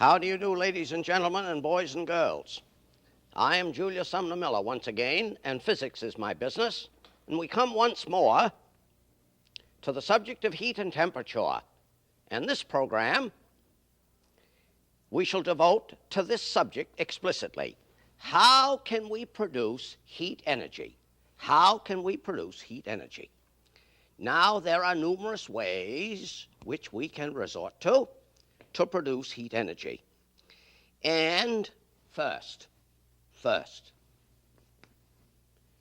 How do you do, ladies and gentlemen, and boys and girls? I am Julius Sumner Miller once again, and physics is my business. And we come once more to the subject of heat and temperature. And this program we shall devote to this subject explicitly. How can we produce heat energy? How can we produce heat energy? Now, there are numerous ways which we can resort to produce heat energy. And first,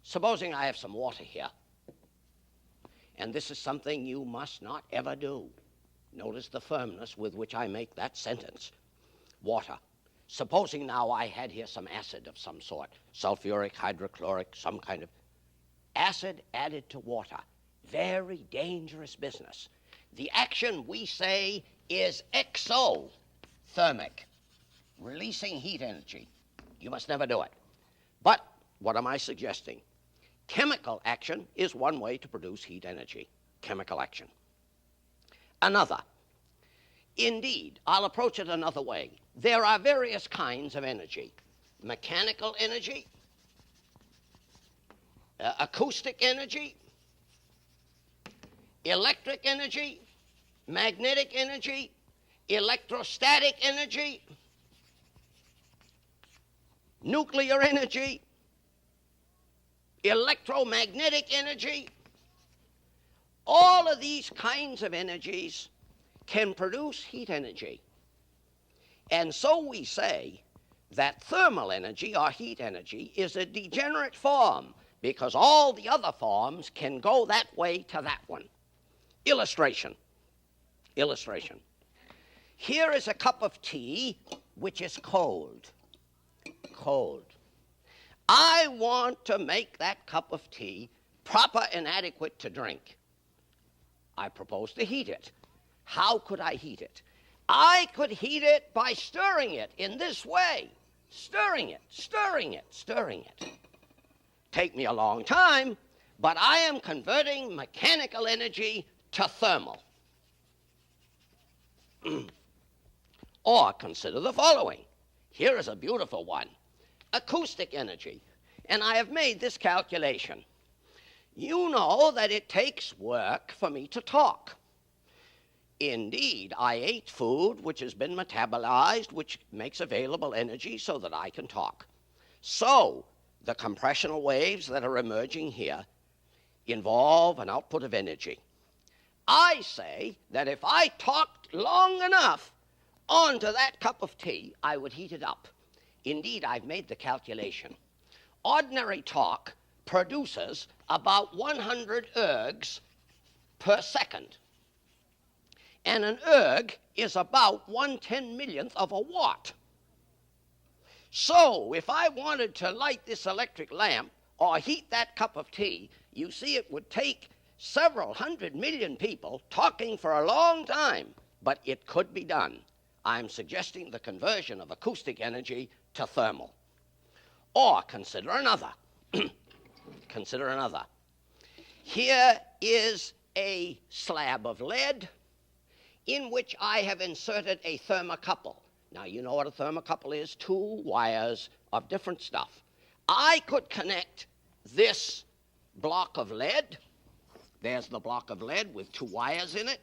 supposing I have some water here, and this is something you must not ever do. Notice the firmness with which I make that sentence. Water. Supposing now I had here some acid of some sort, sulfuric, hydrochloric, some kind of acid added to water. Very dangerous business. The action, we say, is exothermic, releasing heat energy. You must never do it. But what am I suggesting? Chemical action is one way to produce heat energy. Chemical action. Another. Indeed, I'll approach it another way. There are various kinds of energy. Mechanical energy, acoustic energy, electric energy, magnetic energy, electrostatic energy, nuclear energy, electromagnetic energy. All of these kinds of energies can produce heat energy. And so we say that thermal energy, or heat energy, is a degenerate form because all the other forms can go that way to that one. Illustration. Here is a cup of tea which is cold. I want to make that cup of tea proper and adequate to drink. I propose to heat it. How could I heat it? I could heat it by stirring it in this way. Stirring it. Take me a long time, but I am converting mechanical energy to thermal. Or consider the following. Here is a beautiful one. Acoustic energy. And I have made this calculation. You know that it takes work for me to talk. Indeed, I ate food which has been metabolized, which makes available energy so that I can talk. So, the compressional waves that are emerging here involve an output of energy. I say that if I talked long enough onto that cup of tea, I would heat it up. Indeed, I've made the calculation. Ordinary talk produces about 100 ergs per second. And an erg is about 1/10,000,000th of a watt. So if I wanted to light this electric lamp or heat that cup of tea, you see it would take several 100,000,000 people talking for a long time, but it could be done. I'm suggesting the conversion of acoustic energy to thermal. Or consider another. Here is a slab of lead in which I have inserted a thermocouple. Now, you know what a thermocouple is? 2 wires of different stuff. I could connect this block of lead. There's the block of lead with 2 wires in it.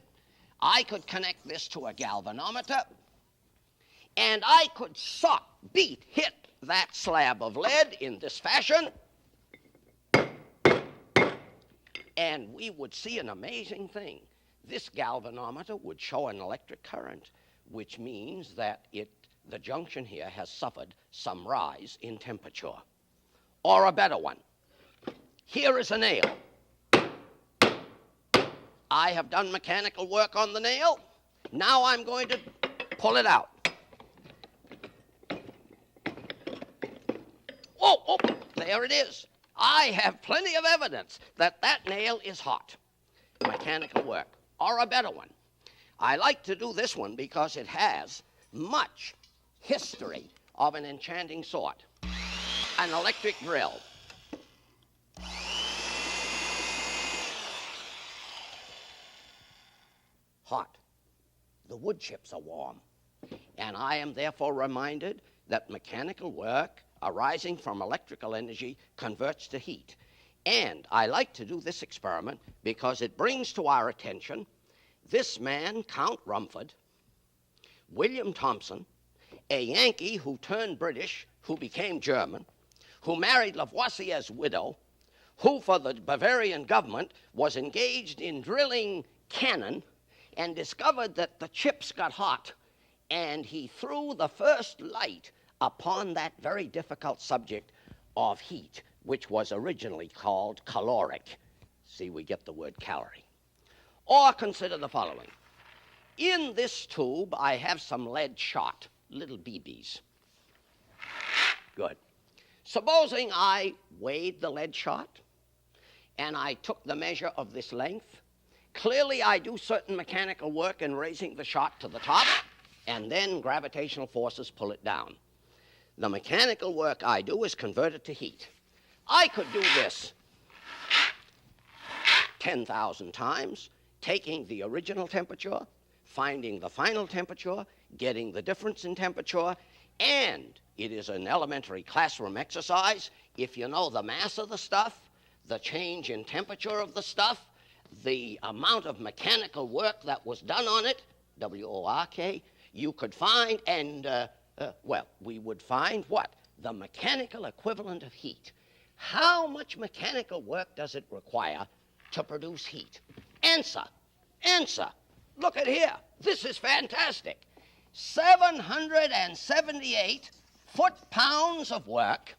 I could connect this to a galvanometer, and I could hit that slab of lead in this fashion, and we would see an amazing thing. This galvanometer would show an electric current, which means that the junction here has suffered some rise in temperature. Or a better one. Here is a nail. I have done mechanical work on the nail. Now I'm going to pull it out. Oh, there it is. I have plenty of evidence that that nail is hot. Mechanical work. Or a better one. I like to do this one because it has much history of an enchanting sort. An electric drill. Hot. The wood chips are warm. And I am therefore reminded that mechanical work arising from electrical energy converts to heat. And I like to do this experiment because it brings to our attention this man, Count Rumford, William Thompson, a Yankee who turned British, who became German, who married Lavoisier's widow, who for the Bavarian government was engaged in drilling cannon and discovered that the chips got hot, and he threw the first light upon that very difficult subject of heat, which was originally called caloric. See, we get the word calorie. Or consider the following. In this tube, I have some lead shot, little BBs. Good. Supposing I weighed the lead shot, and I took the measure of this length. Clearly, I do certain mechanical work in raising the shot to the top, and then gravitational forces pull it down. The mechanical work I do is converted to heat. I could do this 10,000 times, taking the original temperature, finding the final temperature, getting the difference in temperature, and it is an elementary classroom exercise. If you know the mass of the stuff, the change in temperature of the stuff, the amount of mechanical work that was done on it, W-O-R-K, you could find, and, we would find what? The mechanical equivalent of heat. How much mechanical work does it require to produce heat? Answer. Look at here. This is fantastic. 778 foot-pounds of work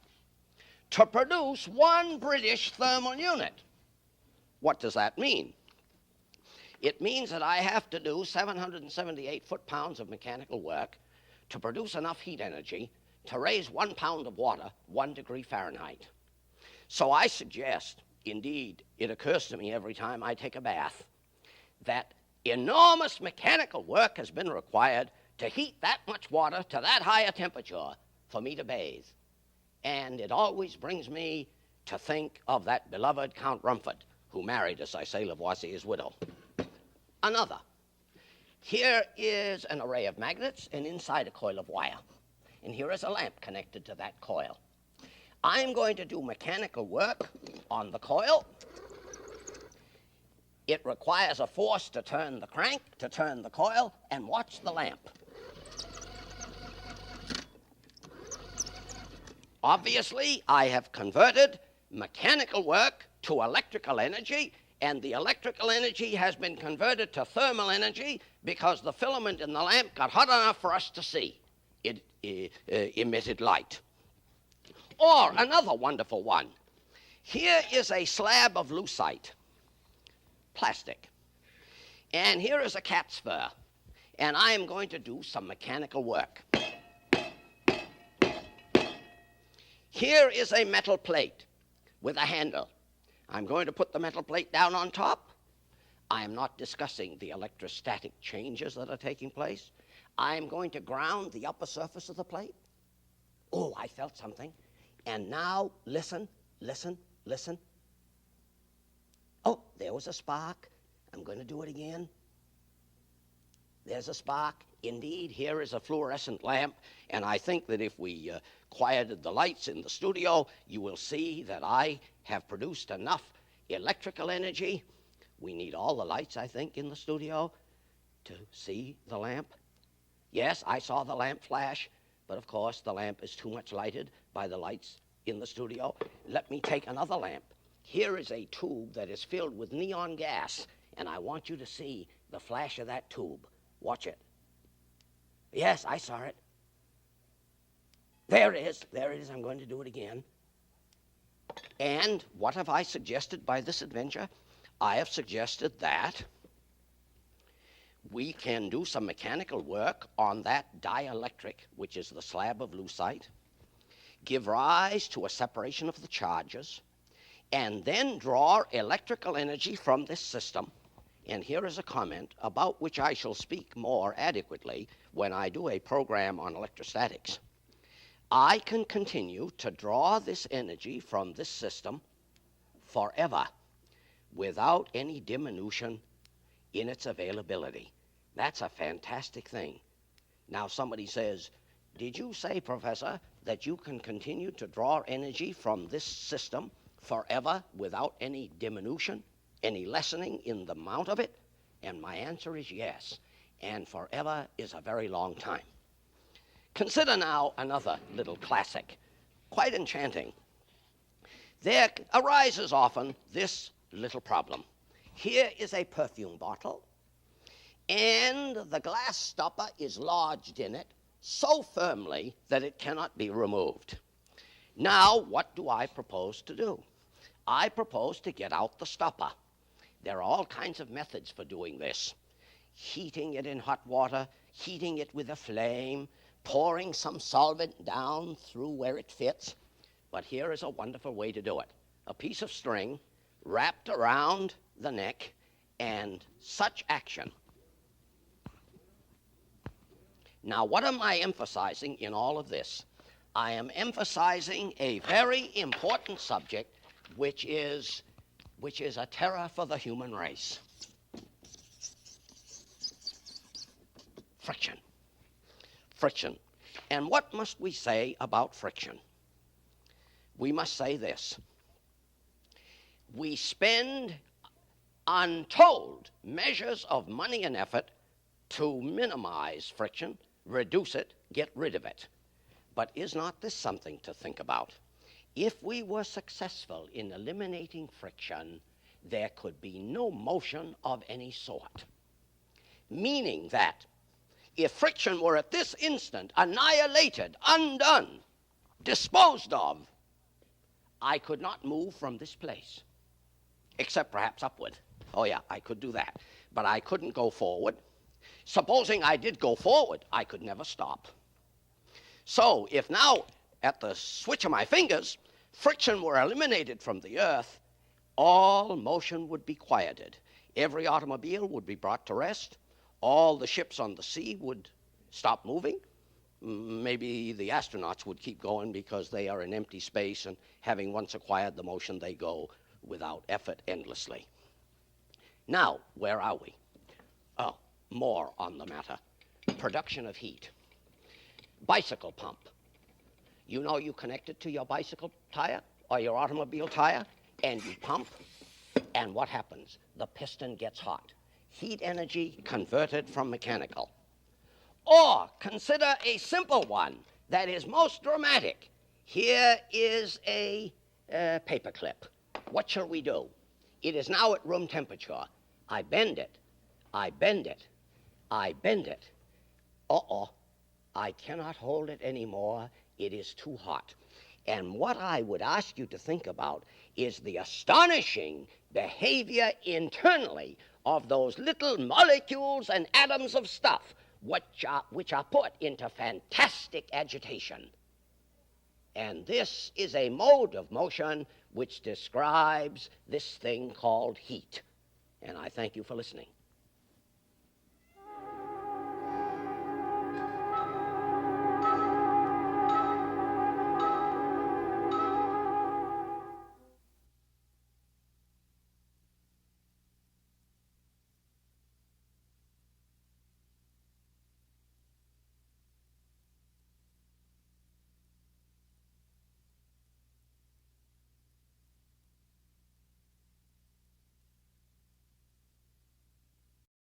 to produce one British thermal unit. What does that mean? It means that I have to do 778 foot-pounds of mechanical work to produce enough heat energy to raise 1 pound of water 1 degree Fahrenheit. So I suggest, indeed, it occurs to me every time I take a bath, that enormous mechanical work has been required to heat that much water to that higher temperature for me to bathe. And it always brings me to think of that beloved Count Rumford, who married, as I say, Lavoisier's widow. Another. Here is an array of magnets, and inside a coil of wire. And here is a lamp connected to that coil. I'm going to do mechanical work on the coil. It requires a force to turn the crank, to turn the coil, and watch the lamp. Obviously, I have converted mechanical work to electrical energy, and the electrical energy has been converted to thermal energy because the filament in the lamp got hot enough for us to see. It emitted light. Or another wonderful one. Here is a slab of lucite, plastic. And here is a cat's fur. And I am going to do some mechanical work. Here is a metal plate with a handle. I'm going to put the metal plate down on top. I am not discussing the electrostatic changes that are taking place. I am going to ground the upper surface of the plate. Oh, I felt something. And now, listen. Oh, there was a spark. I'm going to do it again. There's a spark. Indeed, here is a fluorescent lamp, and I think that if we quieted the lights in the studio, you will see that I have produced enough electrical energy. We need all the lights, I think, in the studio to see the lamp. Yes, I saw the lamp flash, but of course the lamp is too much lighted by the lights in the studio. Let me take another lamp. Here is a tube that is filled with neon gas, and I want you to see the flash of that tube. Watch it. Yes, I saw it. There it is. I'm going to do it again. And what have I suggested by this adventure? I have suggested that we can do some mechanical work on that dielectric, which is the slab of lucite, give rise to a separation of the charges, and then draw electrical energy from this system. And here is a comment about which I shall speak more adequately when I do a program on electrostatics. I can continue to draw this energy from this system forever without any diminution in its availability. That's a fantastic thing. Now somebody says, did you say, Professor, that you can continue to draw energy from this system forever without any diminution, any lessening in the amount of it? And my answer is yes. And forever is a very long time. Consider now another little classic, quite enchanting. There arises often this little problem. Here is a perfume bottle, and the glass stopper is lodged in it so firmly that it cannot be removed. Now, what do I propose to do? I propose to get out the stopper. There are all kinds of methods for doing this. Heating it in hot water, heating it with a flame, pouring some solvent down through where it fits. But here is a wonderful way to do it. A piece of string wrapped around the neck, and such action. Now, what am I emphasizing in all of this? I am emphasizing a very important subject, which is a terror for the human race. Friction. Friction. And what must we say about friction? We must say this. We spend untold measures of money and effort to minimize friction, reduce it, get rid of it. But is not this something to think about? If we were successful in eliminating friction, there could be no motion of any sort. Meaning that if friction were at this instant annihilated, undone, disposed of, I could not move from this place, except perhaps upward. Oh yeah, I could do that, but I couldn't go forward. Supposing I did go forward, I could never stop. So if now, at the switch of my fingers, friction were eliminated from the earth, all motion would be quieted. Every automobile would be brought to rest. All the ships on the sea would stop moving. Maybe the astronauts would keep going because they are in empty space, and having once acquired the motion, they go without effort endlessly. Now, where are we? Oh, more on the matter. Production of heat. Bicycle pump. You know, you connect it to your bicycle tire or your automobile tire, and you pump, and what happens? The piston gets hot. Heat energy converted from mechanical. Or consider a simple one that is most dramatic. Here is a paper clip. What shall we do? It is now at room temperature. I bend it. I bend it. I bend it. Uh-oh. I cannot hold it anymore. It is too hot. And what I would ask you to think about is the astonishing behavior internally of those little molecules and atoms of stuff which are put into fantastic agitation. And this is a mode of motion which describes this thing called heat. And I thank you for listening.